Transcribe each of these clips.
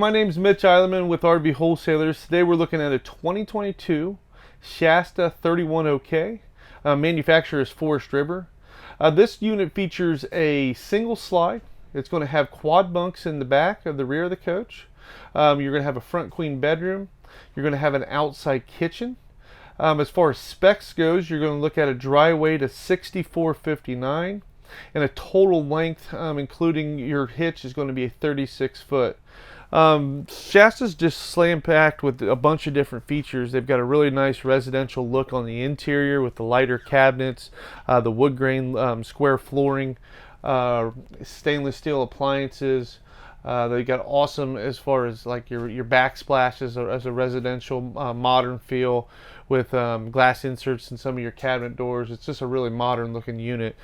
my name's Mitch Eilerman with RV Wholesalers. Today we're looking at a 2022 Shasta 31OK. Manufacturer is Forest River. This unit features a single slide. It's going to have quad bunks in the back of the rear of the coach. You're going to have a front queen bedroom. You're going to have an outside kitchen. As far as specs goes, you're going to look at a dry weight of 64.59 and a total length, including your hitch, is going to be a 36 foot. Shasta's just slam packed with a bunch of different features. They've got a really nice residential look on the interior with the lighter cabinets, the wood grain square flooring, stainless steel appliances. They got awesome as far as like your backsplash as a residential modern feel with glass inserts in some of your cabinet doors. It's just a really modern looking unit.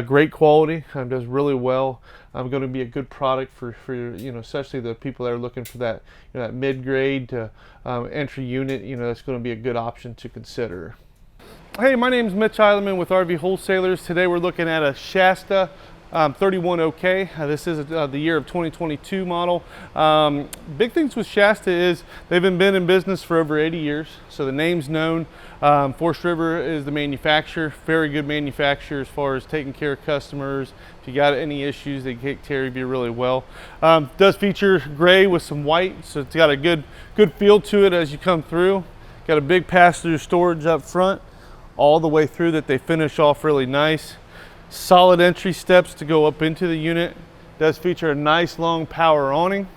Great quality, does really well. Going to be a good product for especially the people that are looking for that that mid-grade to entry unit. That's going to be a good option to consider. Hey, my name's Mitch Eilerman with RV Wholesalers. Today we're looking at a Shasta 31OK. This is the year of 2022 model. Big things with Shasta is they've been in business for over 80 years, so the name's known. Forest River is the manufacturer, very good manufacturer as far as taking care of customers. If you got any issues, they take care of you really well. Does feature gray with some white, so it's got a good feel to it as you come through. Got a big pass-through storage up front all the way through that they finish off really nice. Solid entry steps to go up into the unit. Does feature a nice long power awning.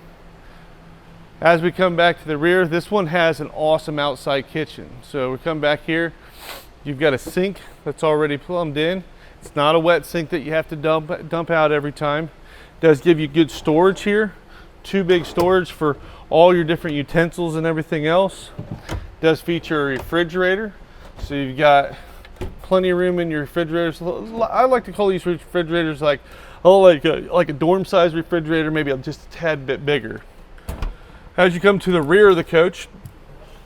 As we come back to the rear, this one has an awesome outside kitchen. So we come back here, you've got a sink that's already plumbed in. It's not a wet sink that you have to dump out every time. Does give you good storage here. Two big storage for all your different utensils and everything else. Does feature a refrigerator. So you've got plenty of room in your refrigerators. I like to call these refrigerators like a dorm size refrigerator, maybe just a tad bit bigger. As you come to the rear of the coach,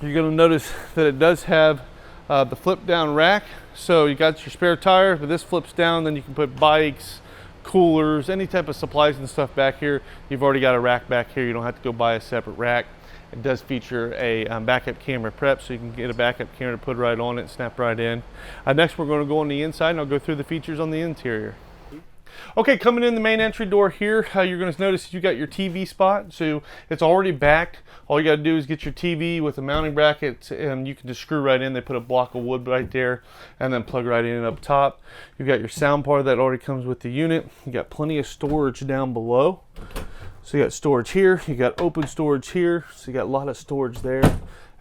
you're going to notice that it does have the flip down rack. So you got your spare tire, but this flips down, then you can put bikes, coolers, any type of supplies and stuff back here. You've already got a rack back here. You don't have to go buy a separate rack. It does feature a backup camera prep, so you can get a backup camera to put right on it, snap right in. Next, we're going to go on the inside, and I'll go through the features on the interior. Okay, coming in the main entry door here, you're going to notice you got your TV spot, so it's already backed. All you got to do is get your TV with a mounting bracket, and you can just screw right in. They put a block of wood right there, and then plug right in up top. You've got your sound bar that already comes with the unit. You got plenty of storage down below. So you got storage here, you got open storage here, so you got a lot of storage there.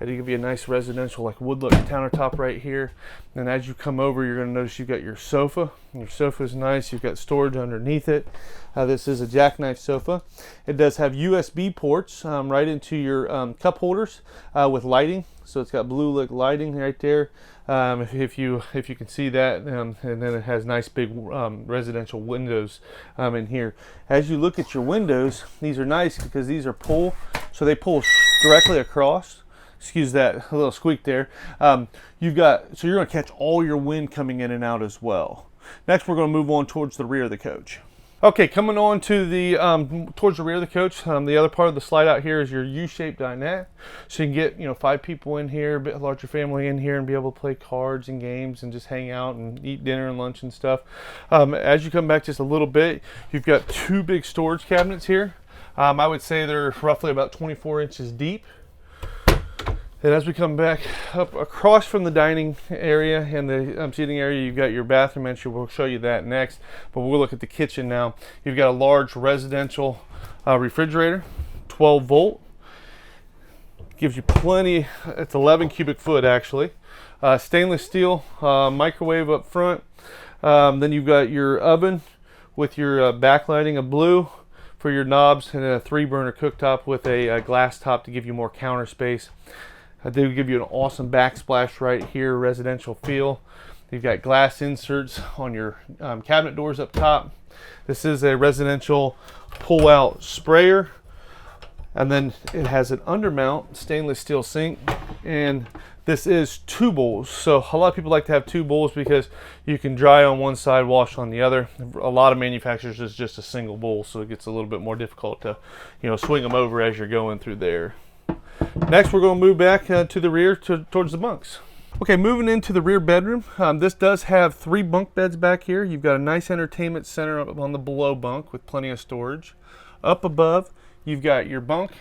And you give you a nice residential like wood look countertop right here. And as you come over, you're going to notice you've got your sofa. Your sofa is nice. You've got storage underneath it. This is a jackknife sofa. It does have USB ports right into your cup holders with lighting. So it's got blue lit lighting right there. If you can see that, and then it has nice big residential windows in here. As you look at your windows, these are nice because these are pull, so they pull directly across. Excuse that little squeak there. So you're going to catch all your wind coming in and out as well. Next, we're going to move on towards the rear of the coach. Okay, coming on to the towards the rear of the coach, the other part of the slide out here is your U-shaped dinette. So you can get 5 people in here, a bit larger family in here, and be able to play cards and games and just hang out and eat dinner and lunch and stuff. As you come back just a little bit, you've got 2 big storage cabinets here. I would say they're roughly about 24 inches deep. And as we come back up across from the dining area and the seating area, you've got your bathroom entry. We'll show you that next, but we'll look at the kitchen now. You've got a large residential refrigerator, 12 volt. Gives you plenty, it's 11 cubic foot actually. Stainless steel microwave up front. Then you've got your oven with your backlighting of blue for your knobs, and a 3-burner cooktop with a glass top to give you more counter space. They will give you an awesome backsplash right here, residential feel. You've got glass inserts on your cabinet doors up top. This is a residential pull-out sprayer, and then it has an undermount stainless steel sink, and This is two bowls. So a lot of people like to have two bowls because you can dry on one side, wash on the other. A lot of manufacturers is just a single bowl, so it gets a little bit more difficult to, swing them over as you're going through there. Next, we're going to move back to the rear towards the bunks. Okay, moving into the rear bedroom. This does have 3 bunk beds back here. You've got a nice entertainment center up on the below bunk with plenty of storage. Up above, you've got your bunk,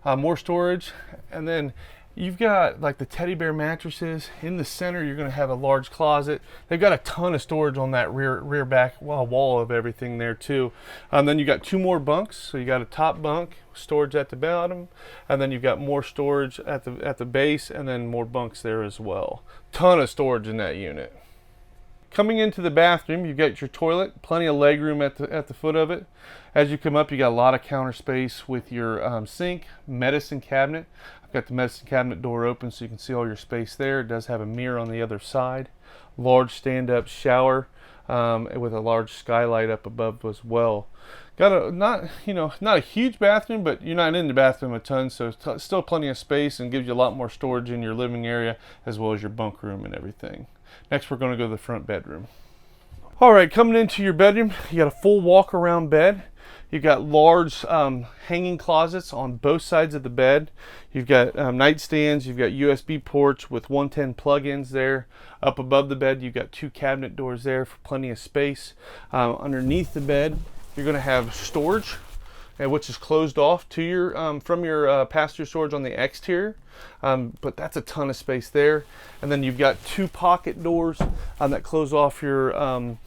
more storage, and then you've got like the teddy bear mattresses. In the center, you're going to have a large closet. They've got a ton of storage on that rear back wall of everything there too. Then you got 2 more bunks. So you got a top bunk, storage at the bottom, and then you've got more storage at the base, and then more bunks there as well. Ton of storage in that unit. Coming into the bathroom, you've got your toilet, plenty of leg room at the foot of it. As you come up, you got a lot of counter space with your sink, medicine cabinet. I've got the medicine cabinet door open so you can see all your space there. It does have a mirror on the other side. Large stand-up shower with a large skylight up above as well. Got a not a huge bathroom, but you're not in the bathroom a ton, so still plenty of space and gives you a lot more storage in your living area as well as your bunk room and everything. Next, we're going to go to the front bedroom. All right, coming into your bedroom, you got a full walk-around bed. You've got large hanging closets on both sides of the bed. You've got nightstands. You've got USB ports with 110 plug-ins there. Up above the bed, you've got 2 cabinet doors there for plenty of space. Underneath the bed, you're going to have storage, which is closed off to your from your pass-through storage on the exterior. But that's a ton of space there. And then you've got 2 pocket doors that close off your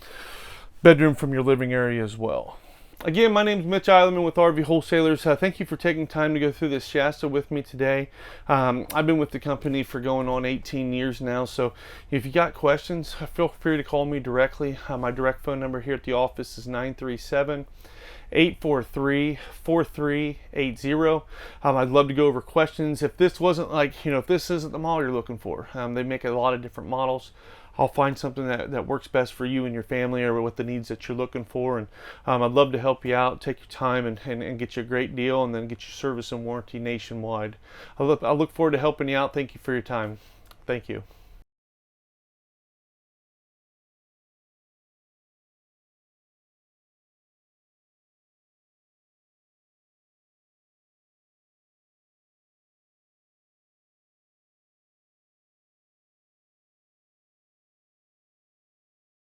bedroom from your living area as well. Again, my name is Mitch Eilerman with RV Wholesalers. Thank you for taking time to go through this Shasta with me today. I've been with the company for going on 18 years now, so if you got questions, feel free to call me directly. My direct phone number here at the office is 937-843-4380. I'd love to go over questions. If this wasn't if this isn't the model you're looking for, they make a lot of different models. I'll find something that works best for you and your family or with the needs that you're looking for. And I'd love to help you out, take your time and get you a great deal and then get your service and warranty nationwide. I look forward to helping you out. Thank you for your time. Thank you.